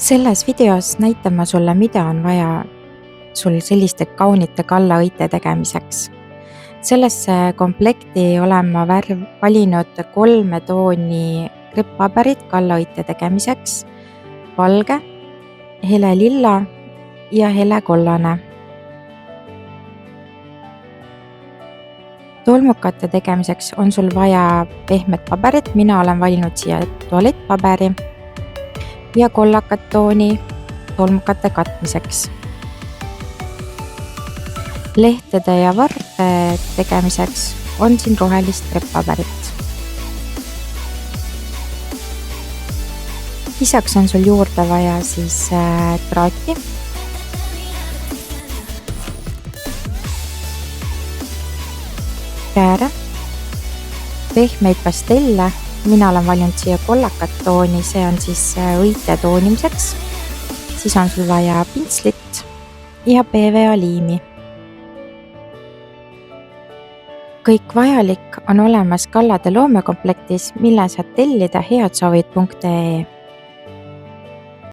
Selles videos näitan ma sulle, mida on vaja sul selliste kaunite kallaõite tegemiseks. Sellesse komplekti olen ma valinud 3 tooni krepppaberit kallaõite tegemiseks: valge, hele lilla ja hele kollane. Tolmukate tegemiseks on sul vaja pehmet paberit, mina olen valinud siia tualettpaberi ja kollakat tooni tolmukate katmiseks. Lehtede ja varde tegemiseks on siin rohelist krepppaberit. Lisaks on sul juurde vaja siis traati, kääre, pehmeid pastelle, mina olen valinud siia kollakat tooni, see on siis õite toonimiseks. Siis on sul vaja pintslit ja PVA liimi. Kõik vajalik on olemas Kallade loomekomplektis, mille saad tellida headsoovid.ee.